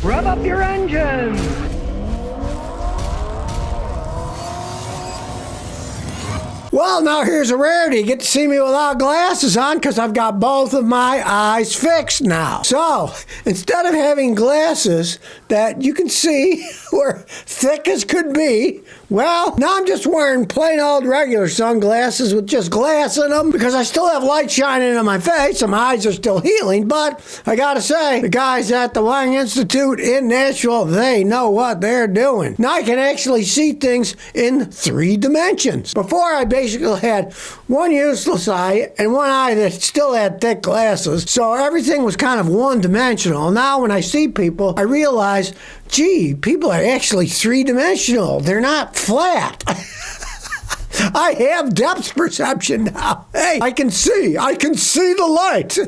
Rev up your engines! Well, now here's a rarity. You get to see me without glasses on because I've got both of my eyes fixed now. So, instead of having glasses that you can see were thick as could be, well, now I'm just wearing plain old regular sunglasses with just glass in them because I still have light shining in my face and my eyes are still healing. But I gotta say, the guys at the Wang Institute in Nashville, they know what they're doing. Now I can actually see things in 3 dimensions. Before, I basically had one useless eye and one eye that still had thick glasses, so everything was kind of one-dimensional. Now when I see people, I realize, gee, people are actually 3-dimensional. They're not flat. I have depth perception now. Hey, I can see the light.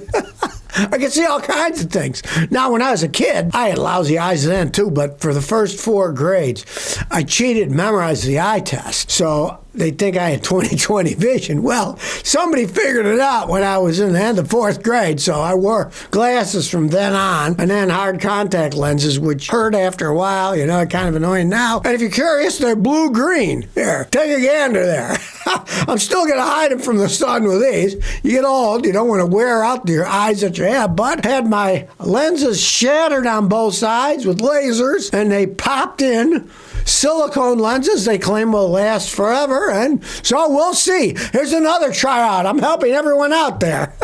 I can see all kinds of things. Now, when I was a kid, I had lousy eyes then too, but for the first 4 grades, I cheated and memorized the eye test. So they think I had 20/20 vision. Well, somebody figured it out when I was in the end of 4th grade, so I wore glasses from then on, and then hard contact lenses, which hurt after a while, kind of annoying now. And if you're curious, they're blue-green. Here, take a gander there. I'm still going to hide them from the sun with these. You get old, you don't want to wear out your eyes that you have, but I had my lenses shattered on both sides with lasers, and they popped in silicone lenses they claim will last forever, and so we'll see. Here's another tryout. I'm helping everyone out there.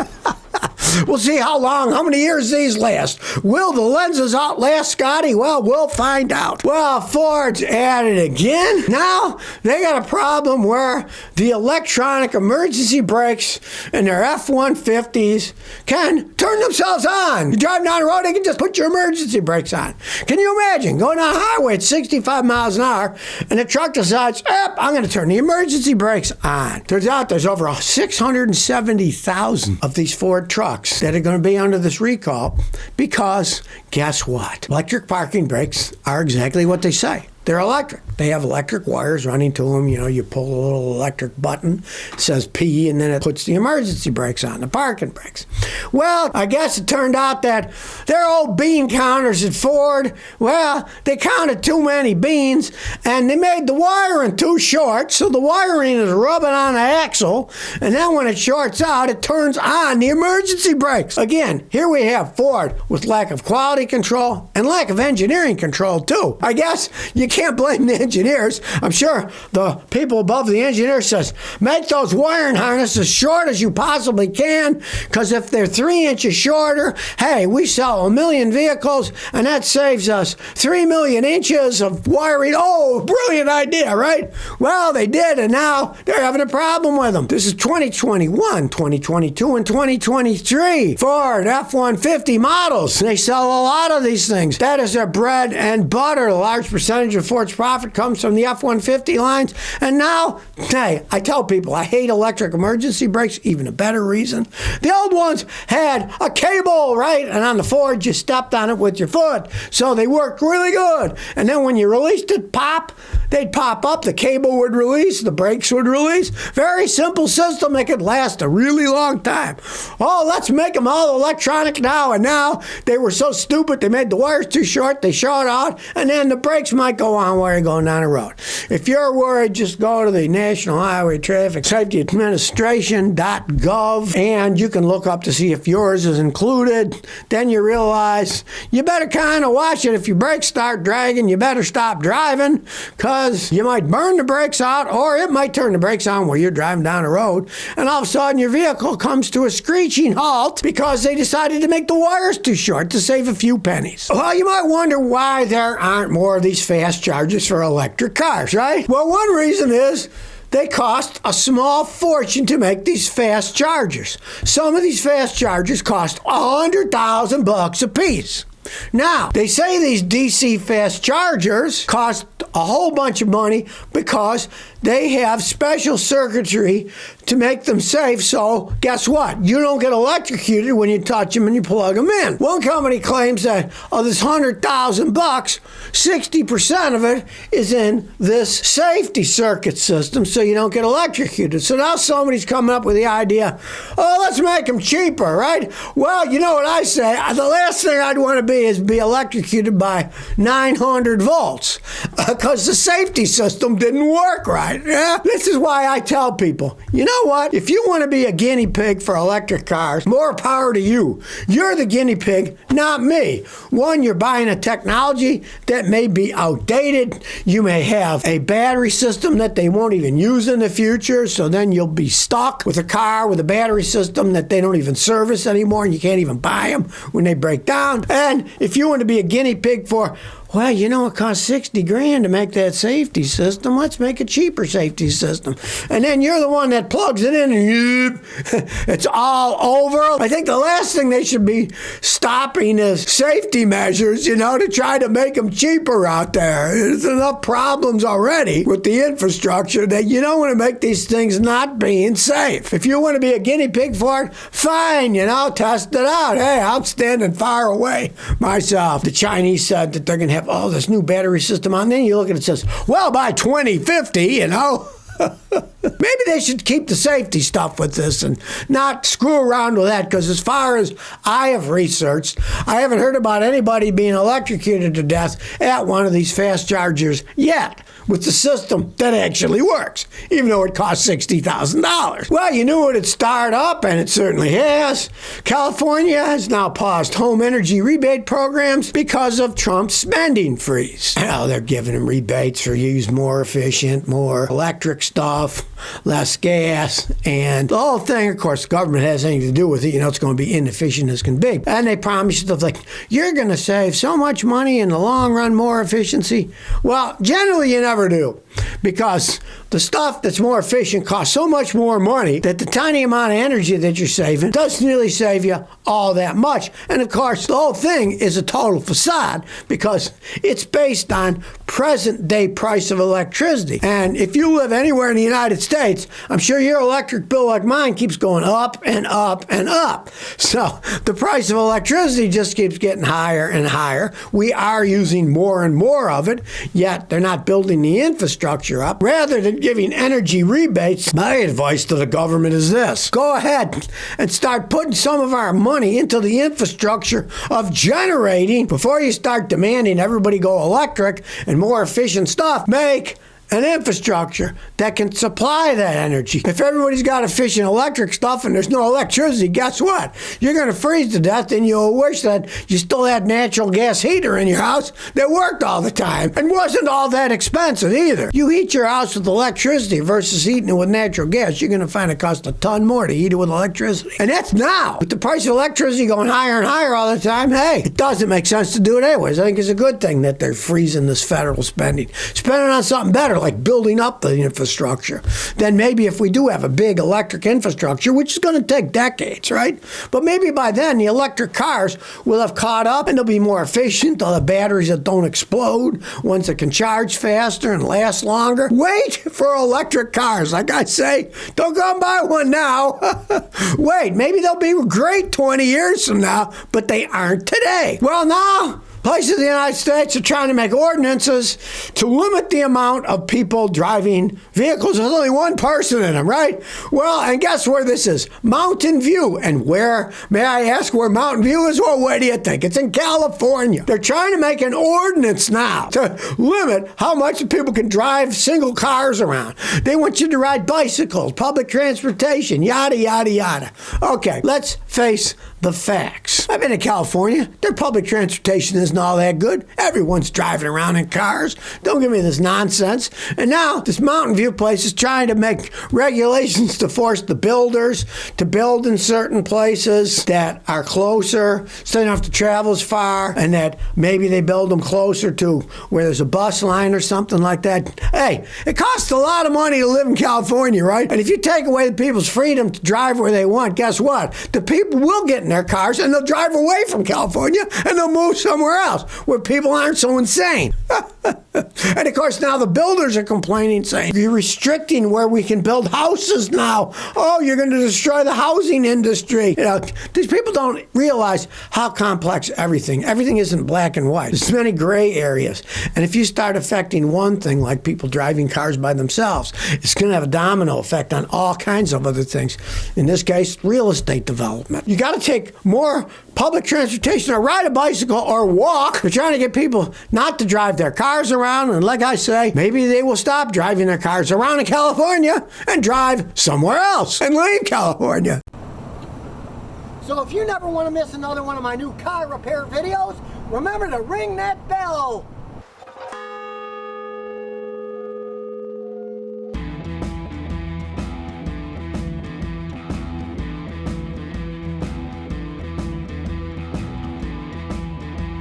We'll see how many years these last. Will the lenses outlast Scotty? Well, we'll find out. Well, Ford's at it again. Now, they got a problem where the electronic emergency brakes in their F-150s can turn themselves on. You drive down the road, they can just put your emergency brakes on. Can you imagine going down a highway at 65 miles an hour and the truck decides, I'm going to turn the emergency brakes on. Turns out there's over 670,000 of these Ford trucks that are going to be under this recall because guess what? Electric parking brakes are exactly what they say. They're electric. They have electric wires running to them. You pull a little electric button, it says P, and then it puts the emergency brakes on, the parking brakes. Well, I guess it turned out that their old bean counters at Ford, well, they counted too many beans, and they made the wiring too short, so the wiring is rubbing on the axle, and then when it shorts out, it turns on the emergency brakes. Again, here we have Ford with lack of quality control and lack of engineering control, too. I guess you can't blame the engineers. I'm sure the people above the engineer says, make those wiring harnesses as short as you possibly can, because if they're 3 inches shorter, hey, we sell 1 million vehicles, and that saves us 3 million inches of wiring. Oh, brilliant idea, right? Well, they did, and now they're having a problem with them. This is 2021, 2022, and 2023 Ford F-150 models. They sell a lot of these things. That is their bread and butter. A large percentage of Ford's profit comes from the F-150 lines. And now, hey, I tell people I hate electric emergency brakes, even a better reason. The old ones had a cable, right? And on the Ford, you stepped on it with your foot. So they worked really good. And then when you released it, they'd pop up, the cable would release, the brakes would release. Very simple system that could last a really long time. Oh, let's make them all electronic now. And now they were so stupid, they made the wires too short, they short out, and then the brakes might go on while you're going down the road. If you're worried, just go to the National Highway Traffic Safety Administration.gov, and you can look up to see if yours is included. Then you realize you better kind of watch it. If your brakes start dragging, you better stop driving, because you might burn the brakes out, or it might turn the brakes on while you're driving down the road, and all of a sudden your vehicle comes to a screeching halt because they decided to make the wires too short to save a few pennies. Well, you might wonder why there aren't more of these fast chargers for electric cars, right? Well, one reason is they cost a small fortune to make these fast chargers. Some of these fast chargers cost $100,000 a piece. Now, they say these DC fast chargers cost a whole bunch of money because they have special circuitry to make them safe, so guess what? You don't get electrocuted when you touch them and you plug them in. One company claims that of this $100,000, 60% of it is in this safety circuit system, so you don't get electrocuted. So now somebody's coming up with the idea, oh, let's make them cheaper, right? Well, you know what I say? The last thing I'd want to be is be electrocuted by 900 volts because the safety system didn't work right. Yeah? This is why I tell people, you know what? If you want to be a guinea pig for electric cars, more power to you. You're the guinea pig, not me. One, you're buying a technology that may be outdated. You may have a battery system that they won't even use in the future, so then you'll be stuck with a car with a battery system that they don't even service anymore, and you can't even buy them when they break down. And if you want to be a guinea pig for, well, you know, it costs $60,000 to make that safety system. Let's make a cheaper safety system. And then you're the one that plugs it in and it's all over. I think the last thing they should be stopping is safety measures, you know, to try to make them cheaper out there. There's enough problems already with the infrastructure that you don't want to make these things not being safe. If you want to be a guinea pig for it, fine, you know, test it out. Hey, I'm standing far away myself. The Chinese said that they're going to have all this new battery system on. Then you look at it, it says, well, by 2050, you know. Maybe they should keep the safety stuff with this and not screw around with that, because as far as I have researched, I haven't heard about anybody being electrocuted to death at one of these fast chargers yet with the system that actually works, even though it costs $60,000. Well, you knew it would start up, and it certainly has. California has now paused home energy rebate programs because of Trump's spending freeze. Well, they're giving them rebates for use more efficient, more electric stuff, less gas, and the whole thing, of course, the government has anything to do with it. You know, it's going to be inefficient as can be. And they promise you stuff like, you're going to save so much money in the long run, more efficiency. Well, generally you never do, because the stuff that's more efficient costs so much more money that the tiny amount of energy that you're saving doesn't really save you all that much. And of course, the whole thing is a total facade because it's based on present day price of electricity. And if you live anywhere in the United States, I'm sure your electric bill, like mine, keeps going up and up and up. So the price of electricity just keeps getting higher and higher. We are using more and more of it, yet they're not building the infrastructure up. Rather than giving energy rebates, my advice to the government is this: go ahead and start putting some of our money into the infrastructure of generating before you start demanding everybody go electric and more efficient stuff. Make an infrastructure that can supply that energy. If everybody's got efficient electric stuff and there's no electricity, guess what? You're going to freeze to death, and you'll wish that you still had natural gas heater in your house that worked all the time and wasn't all that expensive either. You heat your house with electricity versus heating it with natural gas, you're going to find it costs a ton more to heat it with electricity. And that's now. With the price of electricity going higher and higher all the time, hey, it doesn't make sense to do it anyways. I think it's a good thing that they're freezing this federal spending. Spend it on something better, like building up the infrastructure. Then maybe if we do have a big electric infrastructure, which is going to take decades, right? But maybe by then the electric cars will have caught up and they'll be more efficient. They'll have batteries that don't explode, ones that can charge faster and last longer. Wait for electric cars. Like I say, don't go and buy one now. Wait, maybe they'll be great 20 years from now, but they aren't today. Well, now places in the United States are trying to make ordinances to limit the amount of people driving vehicles. There's only one person in them, right? Well, and guess where this is? Mountain View. And where, may I ask where Mountain View is? Well, where do you think? It's in California. They're trying to make an ordinance now to limit how much people can drive single cars around. They want you to ride bicycles, public transportation, yada, yada, yada. Okay, let's face the facts. I've been to California. Their public transportation isn't all that good. Everyone's driving around in cars. Don't give me this nonsense. And now this Mountain View place is trying to make regulations to force the builders to build in certain places that are closer, so they don't have to travel as far, and that maybe they build them closer to where there's a bus line or something like that. Hey, it costs a lot of money to live in California, right? And if you take away the people's freedom to drive where they want, guess what? The people will get in their cars and they'll drive away from California and they'll move somewhere else where people aren't so insane. And of course, now the builders are complaining, saying, you're restricting where we can build houses now. Oh, you're going to destroy the housing industry. You know, these people don't realize how complex everything isn't black and white. There's many gray areas. And if you start affecting one thing, like people driving cars by themselves, it's going to have a domino effect on all kinds of other things. In this case, real estate development. You got to take more public transportation or ride a bicycle or walk. They're trying to get people not to drive their cars around. And like I say, maybe they will stop driving their cars around in California and drive somewhere else and leave California. So if you never want to miss another one of my new car repair videos, remember to ring that bell.